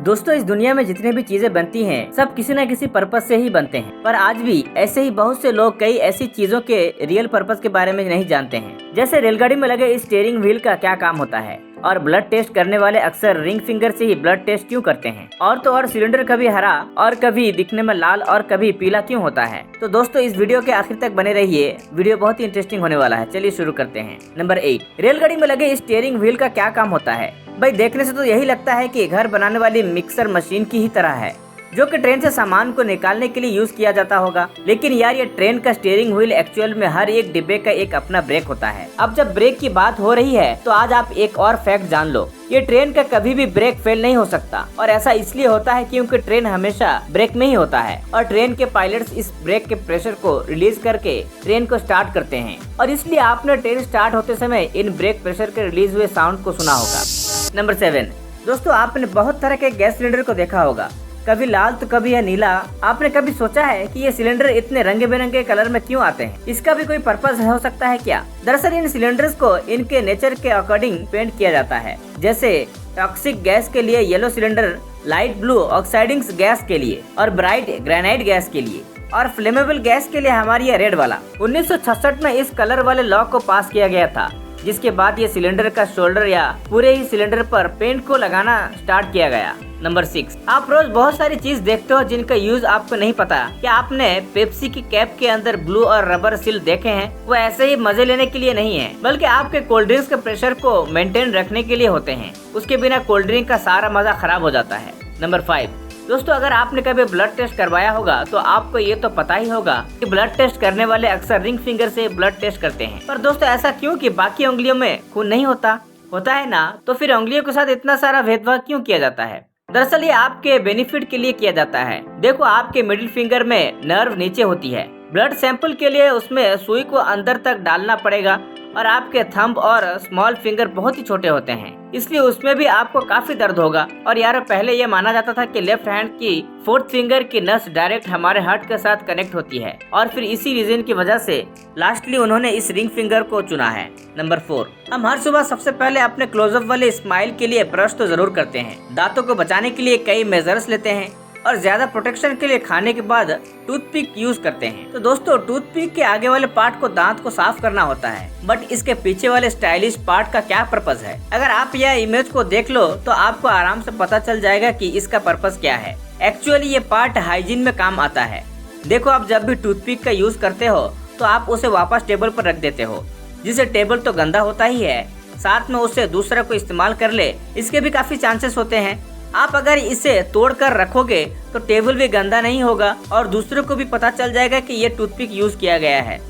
दोस्तों, इस दुनिया में जितने भी चीजें बनती हैं, सब किसी न किसी पर्पज से ही बनते हैं। पर आज भी ऐसे ही बहुत से लोग कई ऐसी चीजों के रियल पर्पज के बारे में नहीं जानते हैं। जैसे रेलगाड़ी में लगे इस स्टीयरिंग व्हील का क्या काम होता है, और ब्लड टेस्ट करने वाले अक्सर रिंग फिंगर से ही ब्लड टेस्ट क्यों करते हैं, और तो और सिलेंडर कभी हरा और कभी दिखने में लाल और कभी पीला क्यों होता है। तो दोस्तों, इस वीडियो के आखिर तक बने रहिए, वीडियो बहुत ही इंटरेस्टिंग होने वाला है। चलिए शुरू करते हैं। नंबर 8, रेलगाड़ी में लगे स्टीयरिंग व्हील का क्या काम होता है। भाई, देखने से तो यही लगता है कि घर बनाने वाली मिक्सर मशीन की ही तरह है, जो कि ट्रेन से सामान को निकालने के लिए यूज किया जाता होगा। लेकिन यार, ये ट्रेन का स्टीयरिंग व्हील एक्चुअल में हर एक डिब्बे का एक अपना ब्रेक होता है। अब जब ब्रेक की बात हो रही है तो आज आप एक और फैक्ट जान लो, ये ट्रेन का कभी भी ब्रेक फेल नहीं हो सकता। और ऐसा इसलिए होता है क्योंकि ट्रेन हमेशा ब्रेक में ही होता है, और ट्रेन के पायलट्स इस ब्रेक के प्रेशर को रिलीज करके ट्रेन को स्टार्ट करते हैं। और इसलिए आपने ट्रेन स्टार्ट होते समय इन ब्रेक प्रेशर के रिलीज हुए साउंड को सुना होगा। नंबर 7, दोस्तों, आपने बहुत तरह के गैस सिलेंडर को देखा होगा, कभी लाल तो कभी है नीला। आपने कभी सोचा है कि ये सिलेंडर इतने रंगे बिरंगे कलर में क्यों आते हैं? इसका भी कोई पर्पस हो सकता है क्या? दरअसल इन सिलेंडर्स को इनके नेचर के अकॉर्डिंग पेंट किया जाता है। जैसे टॉक्सिक गैस के लिए yellow cylinder, light blue oxidising gas के लिए, और ब्राइट ग्रेनाइट गैस के लिए, और फ्लेमेबल गैस के लिए हमारी ये रेड वाला। 1966 में इस कलर वाले लॉ को पास किया गया था, जिसके बाद ये सिलेंडर का शोल्डर या पूरे ही सिलेंडर पर पेंट को लगाना स्टार्ट किया गया। नंबर 6, आप रोज बहुत सारी चीज देखते हो जिनका यूज आपको नहीं पता। क्या आपने पेप्सी की कैप के अंदर ब्लू और रबर सील देखे हैं? वो ऐसे ही मजे लेने के लिए नहीं है, बल्कि आपके कोल्ड ड्रिंक्स के प्रेशर को मेंटेन रखने के लिए होते हैं। उसके बिना कोल्ड ड्रिंक का सारा मजा खराब हो जाता है। नंबर 5, दोस्तों, अगर आपने कभी ब्लड टेस्ट करवाया होगा तो आपको ये तो पता ही होगा कि ब्लड टेस्ट करने वाले अक्सर रिंग फिंगर से ब्लड टेस्ट करते हैं। पर दोस्तों, ऐसा क्यों कि बाकी उंगलियों में खून नहीं होता? होता है ना, तो फिर उंगलियों के साथ इतना सारा भेदभाव क्यों किया जाता है? दरअसल ये आपके बेनिफिट के लिए किया जाता है। देखो, आपके मिडिल फिंगर में नर्व नीचे होती है। ब्लड सैंपल के लिए उसमें सुई को अंदर तक डालना पड़ेगा, और आपके थंब और स्मॉल फिंगर बहुत ही छोटे होते हैं, इसलिए उसमें भी आपको काफी दर्द होगा। और यार, पहले ये माना जाता था कि लेफ्ट हैंड की फोर्थ फिंगर की नस डायरेक्ट हमारे हार्ट के साथ कनेक्ट होती है, और फिर इसी रीजन की वजह से लास्टली उन्होंने इस रिंग फिंगर को चुना है। नंबर 4, हम हर सुबह सबसे पहले अपने क्लोजअप वाले स्माइल के लिए ब्रश तो जरूर करते हैं। दांतों को बचाने के लिए कई मेजर्स लेते हैं, और ज्यादा प्रोटेक्शन के लिए खाने के बाद टूथपिक यूज करते हैं। तो दोस्तों, टूथपिक के आगे वाले पार्ट को दांत को साफ करना होता है, बट इसके पीछे वाले स्टाइलिश पार्ट का क्या पर्पस है? अगर आप यह इमेज को देख लो तो आपको आराम से पता चल जाएगा कि इसका पर्पस क्या है। एक्चुअली ये पार्ट हाइजीन में काम आता है। देखो, आप जब भी टूथपिक का यूज करते हो तो आप उसे वापस टेबल पर रख देते हो, जिससे टेबल तो गंदा होता ही है, साथ में उसे दूसरा को इस्तेमाल कर ले, इसके भी काफी चांसेस होते हैं। आप अगर इसे तोड़कर रखोगे तो टेबल भी गंदा नहीं होगा, और दूसरों को भी पता चल जाएगा कि ये टूथपिक यूज किया गया है।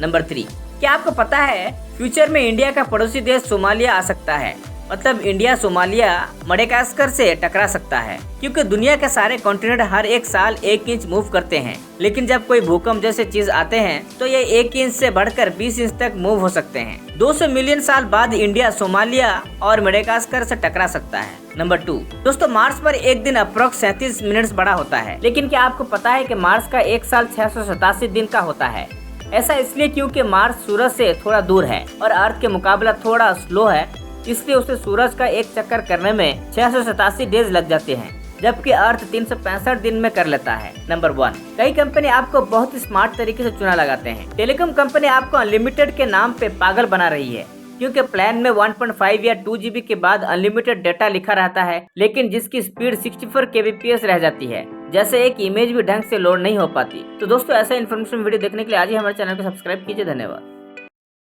नंबर 3, क्या आपको पता है फ्यूचर में इंडिया का पड़ोसी देश सोमालिया आ सकता है? मतलब इंडिया सोमालिया मडेगास्कर से टकरा सकता है, क्योंकि दुनिया के सारे कॉन्टिनेंट हर एक साल 1 इंच मूव करते हैं। लेकिन जब कोई भूकंप जैसे चीज आते हैं तो ये 1 इंच से बढ़कर 20 इंच तक मूव हो सकते हैं। 200 मिलियन साल बाद इंडिया सोमालिया और मडेगास्कर से टकरा सकता है। नंबर 2, दोस्तों, मार्स पर एक दिन अप्रोक्स 37 मिनट्स बड़ा होता है। लेकिन क्या आपको पता है कि मार्स का एक साल 687 दिन का होता है? ऐसा इसलिए क्योंकि मार्स सूरज से थोड़ा दूर है और अर्थ के मुकाबला थोड़ा स्लो है, इसलिए उसे सूरज का एक चक्कर करने में 687 डेज लग जाते हैं, जबकि अर्थ 365 दिन में कर लेता है। नंबर 1, कई कंपनी आपको बहुत ही स्मार्ट तरीके से चुना लगाते हैं। टेलीकॉम कंपनी आपको अनलिमिटेड के नाम पे पागल बना रही है, क्योंकि प्लान में 1.5 या 2 GB के बाद अनलिमिटेड डेटा लिखा रहता है, लेकिन जिसकी स्पीड 64 kbps रह जाती है, जैसे एक इमेज भी ढंग से लोड नहीं हो पाती। तो दोस्तों, ऐसा इन्फॉर्मेशन वीडियो देखने के लिए आज ही हमारे चैनल को सब्सक्राइब कीजिए। धन्यवाद।